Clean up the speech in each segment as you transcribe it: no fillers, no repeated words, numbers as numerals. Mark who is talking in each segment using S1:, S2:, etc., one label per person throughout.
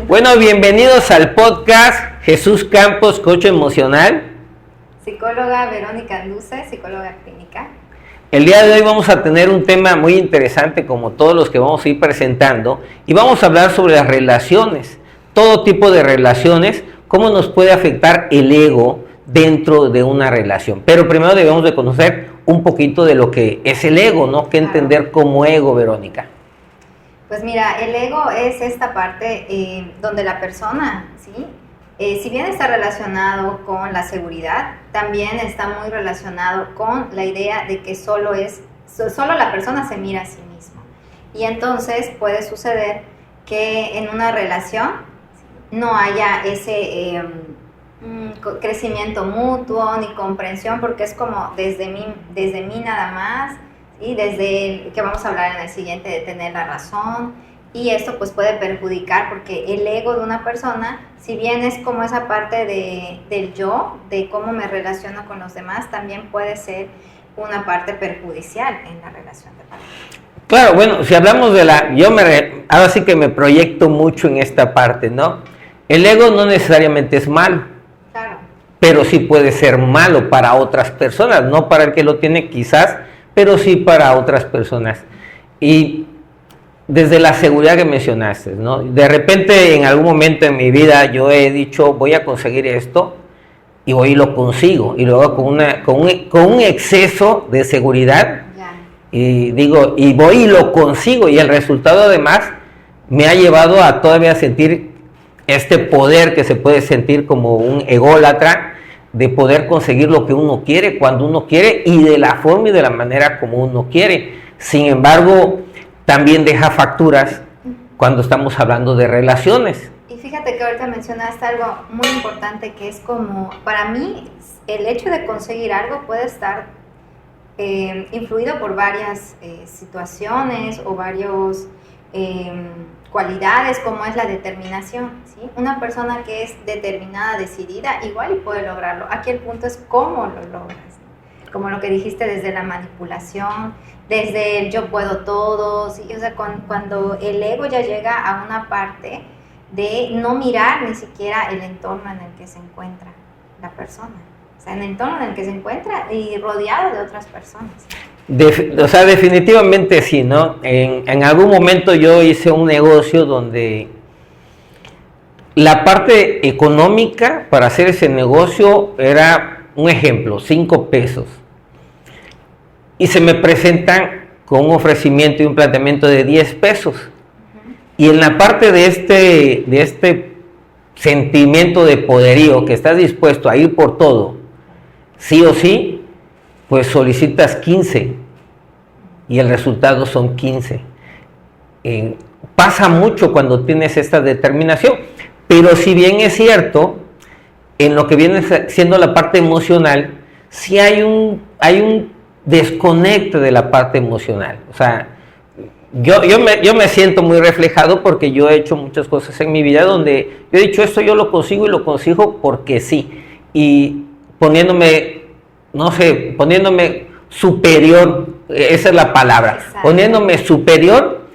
S1: Bueno, bienvenidos al podcast Jesús Campos, coach emocional.
S2: Psicóloga Verónica Anduce, psicóloga clínica.
S1: El día de hoy vamos a tener un tema muy interesante, como todos los que vamos a ir presentando, y vamos a hablar sobre las relaciones, todo tipo de relaciones, cómo nos puede afectar el ego dentro de una relación. Pero primero debemos de conocer un poquito de lo que es el ego, ¿no? ¿Qué entender como ego, Verónica?
S2: Pues mira, el ego es esta parte donde la persona, ¿sí? Si bien está relacionado con la seguridad, también está muy relacionado con la idea de que solo la persona se mira a sí mismo. Y entonces puede suceder que en una relación no haya ese crecimiento mutuo ni comprensión, porque es como desde mí nada más, y desde que vamos a hablar en el siguiente de tener la razón. Y esto pues puede perjudicar, porque el ego de una persona, si bien es como esa parte del yo, de cómo me relaciono con los demás, también puede ser una parte perjudicial en la relación de pareja.
S1: Claro, bueno, si hablamos de ahora sí que me proyecto mucho en esta parte, ¿no? El ego no necesariamente es malo,
S2: claro,
S1: pero sí puede ser malo para otras personas, no para el que lo tiene quizás, pero sí para otras personas. Y desde la seguridad que mencionaste, ¿no? De repente en algún momento en mi vida yo he dicho voy a conseguir esto y hoy lo consigo, y luego con un exceso de seguridad, y digo, y voy y lo consigo, y el resultado además me ha llevado a todavía sentir este poder que se puede sentir como un ególatra, de poder conseguir lo que uno quiere, cuando uno quiere y de la forma y de la manera como uno quiere. Sin embargo, también deja facturas cuando estamos hablando de relaciones.
S2: Y fíjate que ahorita mencionaste algo muy importante, que es como, para mí, el hecho de conseguir algo puede estar influido por varias situaciones o varias cualidades, como es la determinación, ¿sí? Una persona que es determinada, decidida, igual y puede lograrlo. Aquí el punto es cómo lo logras, ¿no? Como lo que dijiste, desde la manipulación, desde el yo puedo todo, ¿sí? O sea, cuando el ego ya llega a una parte de no mirar ni siquiera el entorno en el que se encuentra la persona, o sea, en el entorno en el que se encuentra y rodeado de otras personas.
S1: O sea, definitivamente sí, ¿no? En algún momento yo hice un negocio donde la parte económica para hacer ese negocio era, un ejemplo, 5 pesos. Y se me presentan con un ofrecimiento y un planteamiento de 10 pesos. Uh-huh. Y en la parte de este sentimiento de poderío, que estás dispuesto a ir por todo, sí o sí, pues solicitas 15 y el resultado son 15. Pasa mucho cuando tienes esta determinación, pero si bien es cierto, en lo que viene siendo la parte emocional, sí hay un desconecte de la parte emocional. O sea, yo me siento muy reflejado, porque yo he hecho muchas cosas en mi vida donde yo he dicho esto yo lo consigo, y lo consigo porque sí, y poniéndome superior, esa es la palabra. Exacto. Poniéndome superior,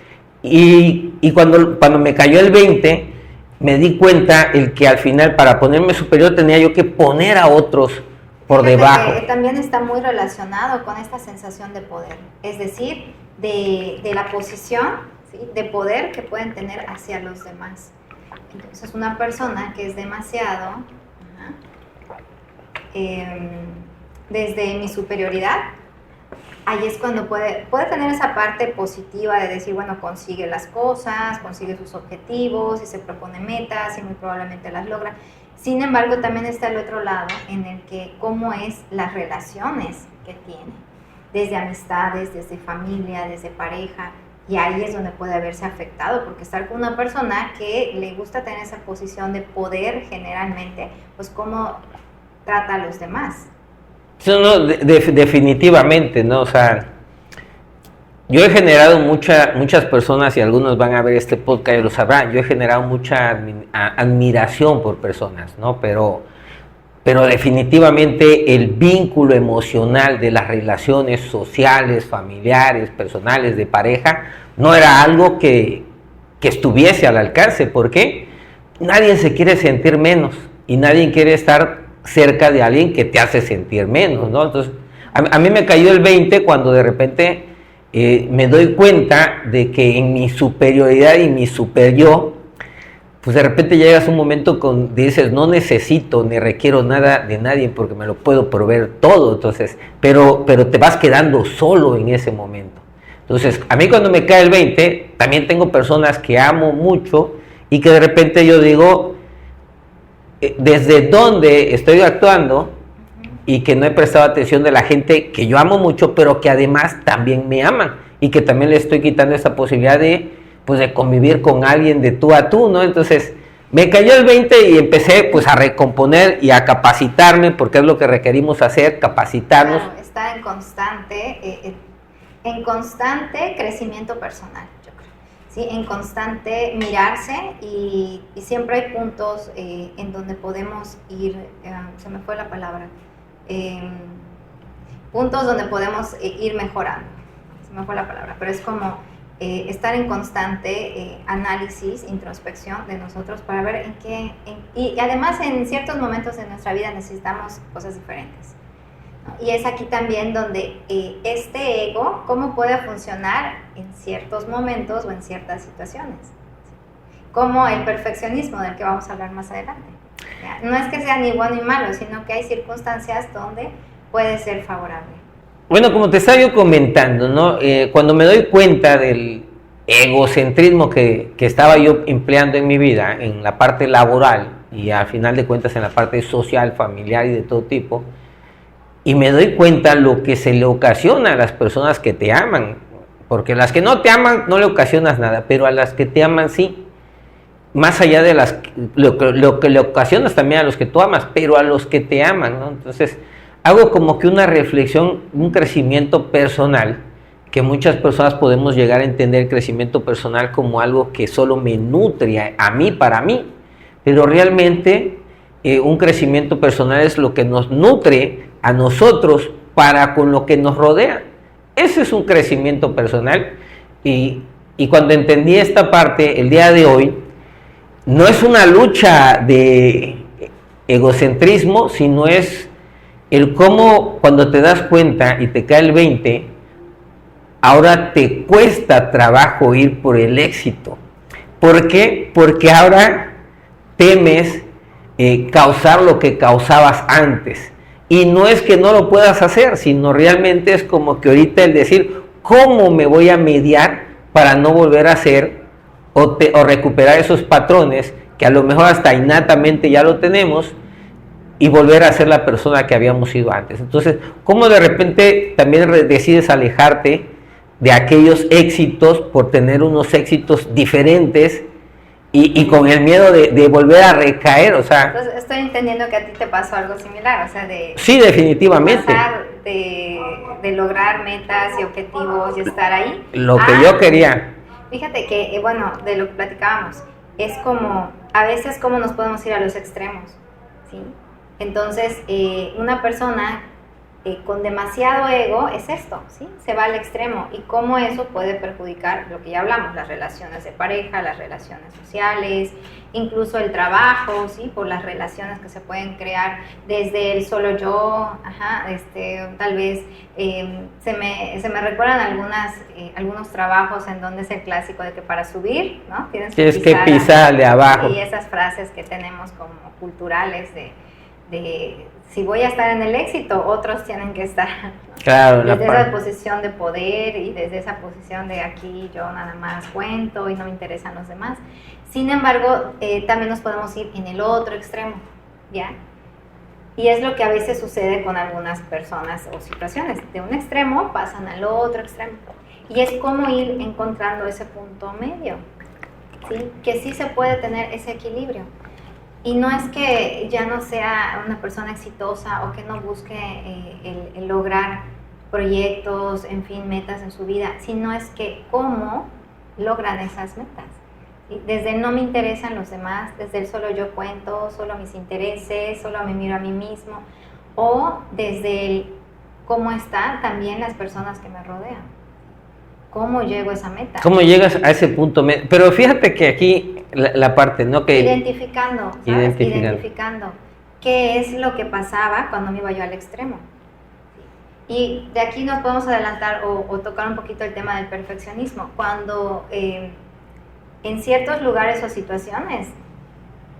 S1: y cuando me cayó el 20, me di cuenta el que al final, para ponerme superior, tenía yo que poner a otros por debajo.
S2: Que también está muy relacionado con esta sensación de poder, es decir, de la posición, ¿sí?, de poder que pueden tener hacia los demás. Entonces, una persona que es demasiado desde mi superioridad, ahí es cuando puede tener esa parte positiva de decir, bueno, consigue las cosas, consigue sus objetivos, y se propone metas, y muy probablemente las logra. Sin embargo, también está el otro lado, en el que cómo es las relaciones que tiene, desde amistades, desde familia, desde pareja, y ahí es donde puede haberse afectado, porque estar con una persona que le gusta tener esa posición de poder, generalmente, pues cómo trata a los demás.
S1: No, definitivamente, ¿no? O sea, yo he generado muchas personas, y algunos van a ver este podcast y lo sabrán, yo he generado mucha admiración por personas, ¿no? Pero definitivamente el vínculo emocional de las relaciones sociales, familiares, personales, de pareja, no era algo que estuviese al alcance. ¿Por qué? nadie se quiere sentir menos y nadie quiere estar cerca de alguien que te hace sentir menos, ¿no? Entonces, a mí me cayó el 20 cuando de repente me doy cuenta de que en mi superioridad y mi super yo, pues de repente llegas a un momento dices, no necesito ni requiero nada de nadie porque me lo puedo proveer todo, entonces, pero te vas quedando solo en ese momento. Entonces, a mí cuando me cae el 20, también tengo personas que amo mucho y que de repente yo digo, desde dónde estoy actuando y que no he prestado atención de la gente que yo amo mucho, pero que además también me aman y que también le estoy quitando esa posibilidad de convivir con alguien de tú a tú, ¿no? Entonces, me cayó el 20 y empecé pues a recomponer y a capacitarme, porque es lo que requerimos hacer, capacitarnos.
S2: Claro, está en constante crecimiento personal, yo creo, ¿sí? En constante mirarse y siempre hay puntos en donde podemos ir, se me fue la palabra, puntos donde podemos ir mejorando, se me fue la palabra, pero es como estar en constante análisis, introspección de nosotros para ver y además en ciertos momentos de nuestra vida necesitamos cosas diferentes, ¿no? Y es aquí también donde este ego, cómo puede funcionar en ciertos momentos o en ciertas situaciones, ¿sí? Como el perfeccionismo del que vamos a hablar más adelante. ¿Ya? No es que sea ni bueno ni malo, sino que hay circunstancias donde puede ser favorable.
S1: Bueno, como te estaba yo comentando, ¿no? Cuando me doy cuenta del egocentrismo que estaba yo empleando en mi vida, en la parte laboral y al final de cuentas en la parte social, familiar y de todo tipo, y me doy cuenta lo que se le ocasiona a las personas que te aman, porque las que no te aman no le ocasionas nada, pero a las que te aman sí, más allá de lo que le ocasionas también a los que tú amas, pero a los que te aman, ¿no? Entonces, hago como que una reflexión, un crecimiento personal, que muchas personas podemos llegar a entender el crecimiento personal como algo que solo me nutre a mí, para mí, pero realmente un crecimiento personal es lo que nos nutre a nosotros para con lo que nos rodea. Ese es un crecimiento personal y cuando entendí esta parte el día de hoy, no es una lucha de egocentrismo, sino es el cómo cuando te das cuenta y te cae el 20, ahora te cuesta trabajo ir por el éxito. ¿Por qué? Porque ahora temes causar lo que causabas antes. Y no es que no lo puedas hacer, sino realmente es como que ahorita el decir, ¿cómo me voy a mediar para no volver a hacer o recuperar esos patrones que a lo mejor hasta innatamente ya lo tenemos? Y volver a ser la persona que habíamos sido antes. Entonces, ¿cómo de repente también decides alejarte de aquellos éxitos por tener unos éxitos diferentes y con el miedo de volver a recaer? O sea,
S2: entonces, estoy entendiendo que a ti te pasó algo similar, o sea,
S1: sí, definitivamente.
S2: Pasar de lograr metas y objetivos y estar ahí.
S1: Lo que yo quería.
S2: Fíjate que, bueno, de lo que platicábamos, es como, a veces cómo nos podemos ir a los extremos, ¿sí? Entonces, una persona con demasiado ego es esto, ¿sí? Se va al extremo y cómo eso puede perjudicar lo que ya hablamos, las relaciones de pareja, las relaciones sociales, incluso el trabajo, ¿sí? Por las relaciones que se pueden crear desde el solo yo, tal vez se me recuerdan algunos trabajos en donde es el clásico de que para subir, ¿no? Tienes
S1: que pisar de abajo.
S2: Y esas frases que tenemos como culturales de si voy a estar en el éxito, otros tienen que estar, ¿no?
S1: Claro,
S2: desde esa posición de poder y desde esa posición de aquí yo nada más cuento y no me interesan los demás. Sin embargo, también nos podemos ir en el otro extremo, ¿ya? Y es lo que a veces sucede con algunas personas o situaciones. De un extremo pasan al otro extremo. Y es como ir encontrando ese punto medio, ¿sí? Que sí se puede tener ese equilibrio. Y no es que ya no sea una persona exitosa o que no busque el lograr proyectos, en fin, metas en su vida, sino es que cómo logran esas metas. ¿Sí? Desde el no me interesan los demás, desde el solo yo cuento, solo mis intereses, solo me miro a mí mismo, o desde el cómo están también las personas que me rodean. ¿Cómo llego a esa meta?
S1: ¿Cómo llegas a ese punto? Pero fíjate que aquí la parte, ¿no? Que
S2: identificando, ¿sabes? Identificando qué es lo que pasaba cuando me iba yo al extremo. Y de aquí nos podemos adelantar o tocar un poquito el tema del perfeccionismo. Cuando en ciertos lugares o situaciones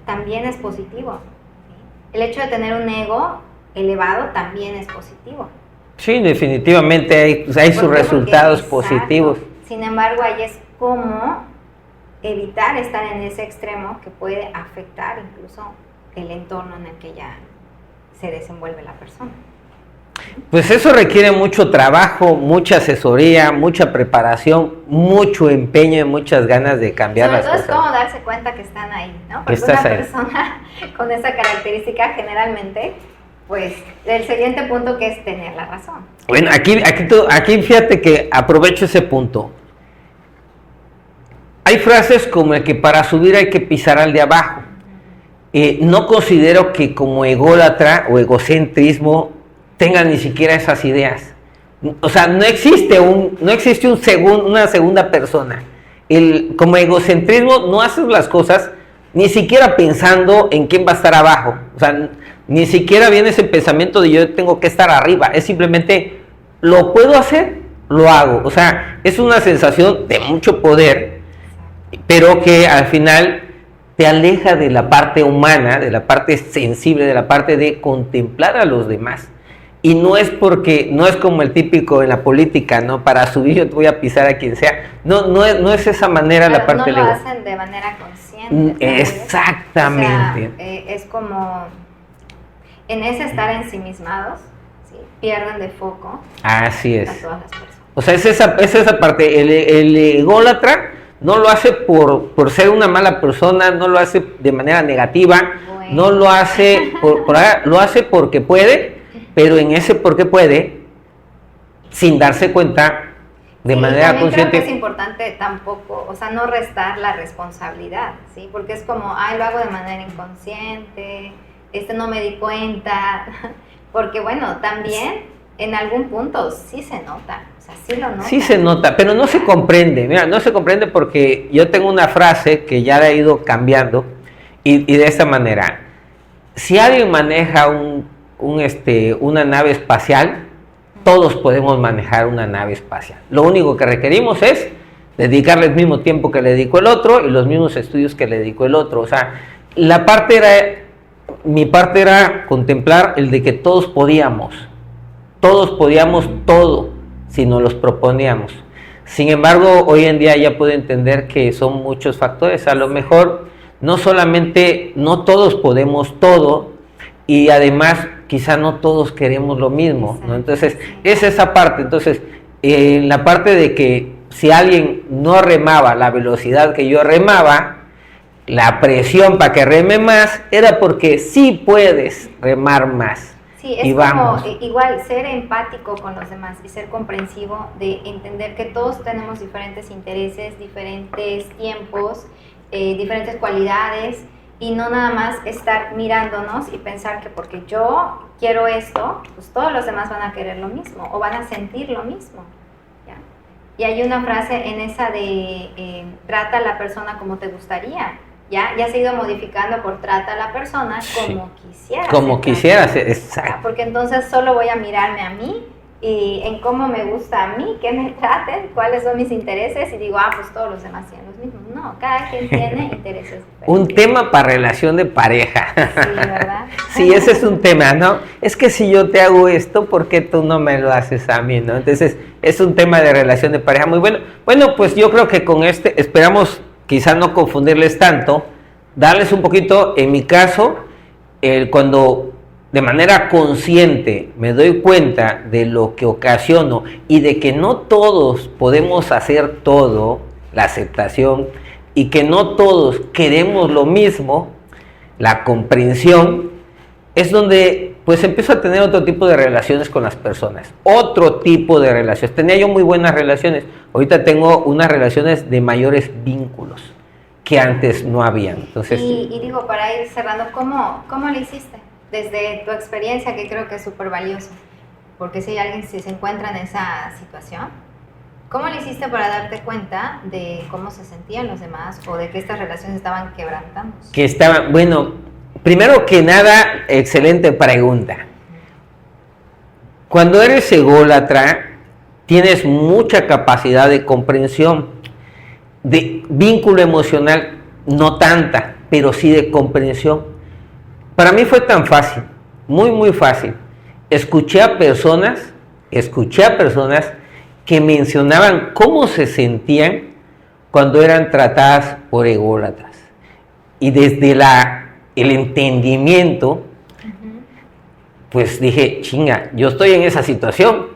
S2: también es positivo. El hecho de tener un ego elevado también es positivo.
S1: Sí, definitivamente hay sus resultados positivos.
S2: Sin embargo, ahí es como evitar estar en ese extremo que puede afectar incluso el entorno en el que ya se desenvuelve la persona.
S1: Pues eso requiere mucho trabajo, mucha asesoría, mucha preparación, mucho empeño y muchas ganas de cambiar las cosas.
S2: Sobre todo es como darse cuenta que están ahí, ¿no? Porque una persona con esa característica generalmente, pues, el siguiente punto que es tener la razón.
S1: Bueno, aquí fíjate que aprovecho ese punto. Hay frases como el que para subir hay que pisar al de abajo. No considero que como ególatra o egocentrismo tengan ni siquiera esas ideas. O sea, no existe una segunda persona. Como egocentrismo no haces las cosas ni siquiera pensando en quién va a estar abajo. O sea, ni siquiera viene ese pensamiento de yo tengo que estar arriba. Es simplemente, lo puedo hacer, lo hago. O sea, es una sensación de mucho poder, pero que al final te aleja de la parte humana, de la parte sensible, de la parte de contemplar a los demás. Y no es como el típico en la política, ¿no? Para subir yo te voy a pisar a quien sea. No es esa manera. Pero la parte
S2: no lo hacen de manera consciente.
S1: Exactamente.
S2: O sea, es como en ese estar ensimismados, ¿sí? Pierden de foco.
S1: Así es.
S2: A todas las personas.
S1: O sea, es esa parte. El ególatra no lo hace por ser una mala persona, no lo hace de manera negativa, no lo hace lo hace porque puede. Pero en ese porque puede, sin darse cuenta de manera consciente.
S2: Creo que es importante tampoco, o sea, no restar la responsabilidad, ¿sí? Porque es como, lo hago de manera inconsciente, no me di cuenta, porque bueno, también en algún punto sí se nota, o sea, sí lo nota.
S1: Sí se nota, pero no se comprende, mira, no se comprende porque yo tengo una frase que ya la he ido cambiando y de esta manera, si alguien maneja una nave espacial, todos podemos manejar una nave espacial. Lo único que requerimos es dedicarle el mismo tiempo que le dedicó el otro y los mismos estudios que le dedicó el otro. O sea, mi parte era contemplar el de que todos podíamos todo si nos los proponíamos. Sin embargo, hoy en día ya puedo entender que son muchos factores. A lo mejor no todos podemos todo, y además quizá no todos queremos lo mismo, ¿no? Entonces es esa parte. Entonces la parte de que si alguien no remaba la velocidad que yo remaba, la presión para que reme más era porque sí puedes remar más.
S2: Sí, es como igual ser empático con los demás y ser comprensivo, de entender que todos tenemos diferentes intereses, diferentes tiempos, diferentes cualidades. Y no nada más estar mirándonos y pensar que porque yo quiero esto, pues todos los demás van a querer lo mismo o van a sentir lo mismo, ¿ya? Y hay una frase en esa de trata a la persona como te gustaría, ya se ha ido modificando por trata a la persona como quisieras. Como quisieras,
S1: exacto.
S2: Porque entonces solo voy a mirarme a mí y en cómo me gusta a mí, que me traten, cuáles son mis intereses, y digo, pues todos los demás tienen los mismos. No, cada quien tiene intereses diferentes.
S1: Un tema para relación de pareja.
S2: Sí, ¿verdad?
S1: Sí, ese es un tema, ¿no? Es que si yo te hago esto, ¿por qué tú no me lo haces a mí, no? Entonces, es un tema de relación de pareja muy bueno. Bueno, pues yo creo que con esperamos quizás no confundirles tanto, darles un poquito, en mi caso, cuando de manera consciente me doy cuenta de lo que ocasiono y de que no todos podemos hacer todo, la aceptación, y que no todos queremos lo mismo, la comprensión, es donde pues empiezo a tener otro tipo de relaciones con las personas, otro tipo de relaciones. Tenía yo muy buenas relaciones, ahorita tengo unas relaciones de mayores vínculos que antes no habían. Entonces,
S2: y digo, para ir cerrando, ¿cómo le hiciste? Desde tu experiencia, que creo que es súper valioso, porque si alguien se encuentra en esa situación, ¿Cómo le hiciste para darte cuenta de cómo se sentían los demás o de que estas relaciones estaban quebrantando?
S1: Que estaban, bueno, primero que nada, excelente pregunta. Cuando eres ególatra, tienes mucha capacidad de comprensión, de vínculo emocional, no tanta, pero sí de comprensión. Para mí fue tan fácil, muy, muy fácil. Escuché a personas que mencionaban cómo se sentían cuando eran tratadas por ególatras. Y desde el entendimiento, pues dije, chinga, yo estoy en esa situación,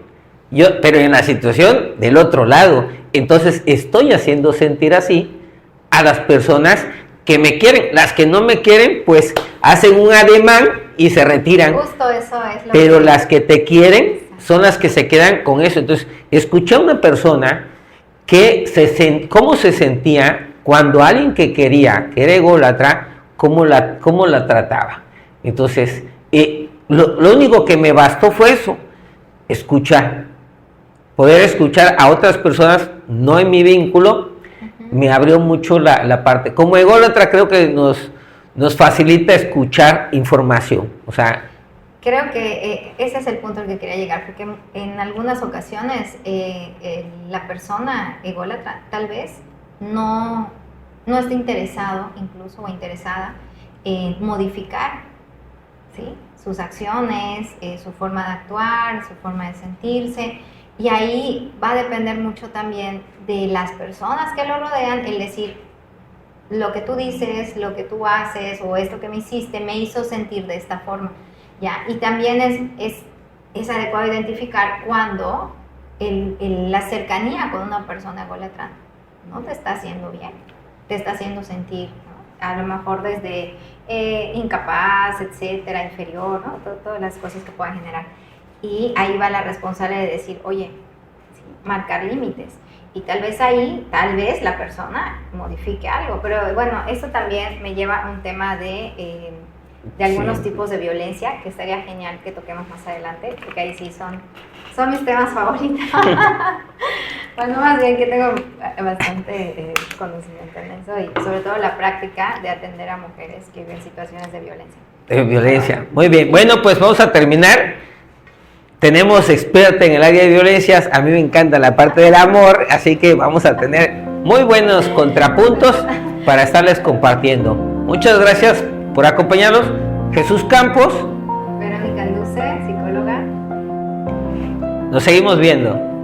S1: pero en la situación del otro lado. Entonces estoy haciendo sentir así a las personas que me quieren. Las que no me quieren, pues hacen un ademán y se retiran.
S2: Justo eso es lo
S1: pero las que te quieren son las que se quedan con eso. Entonces, escuché a una persona cómo se sentía cuando alguien que quería, que era ególatra, cómo la trataba. Entonces, lo único que me bastó fue eso, escuchar. Poder escuchar a otras personas, no en mi vínculo, me abrió mucho la parte. Como ególatra creo que nos facilita escuchar información. O sea,
S2: creo que ese es el punto al que quería llegar, porque en algunas ocasiones la persona ególatra tal vez no esté interesado incluso o interesada en modificar, ¿sí?, sus acciones, su forma de actuar, su forma de sentirse, y ahí va a depender mucho también de las personas que lo rodean, el decir, lo que tú dices, lo que tú haces o esto que me hiciste me hizo sentir de esta forma. ¿Ya? Y también es adecuado identificar cuando la cercanía con una persona ególatra no te está haciendo bien, te está haciendo sentir, ¿no?, a lo mejor desde incapaz, etcétera, inferior, ¿no?, todas las cosas que puedan generar. Y ahí va la responsabilidad de decir, oye, ¿sí?, marcar límites. Y tal vez la persona modifique algo. Pero bueno, eso también me lleva a un tema de algunos tipos de violencia, que estaría genial que toquemos más adelante, porque ahí sí son mis temas favoritos. Bueno, más bien que tengo bastante conocimiento en eso y sobre todo la práctica de atender a mujeres que viven situaciones de violencia.
S1: De violencia, muy bien. Bueno, pues vamos a terminar. Tenemos experta en el área de violencias, a mí me encanta la parte del amor, así que vamos a tener muy buenos contrapuntos para estarles compartiendo. Muchas gracias por acompañarnos. Jesús Campos.
S2: Verónica Luce, psicóloga.
S1: Nos seguimos viendo.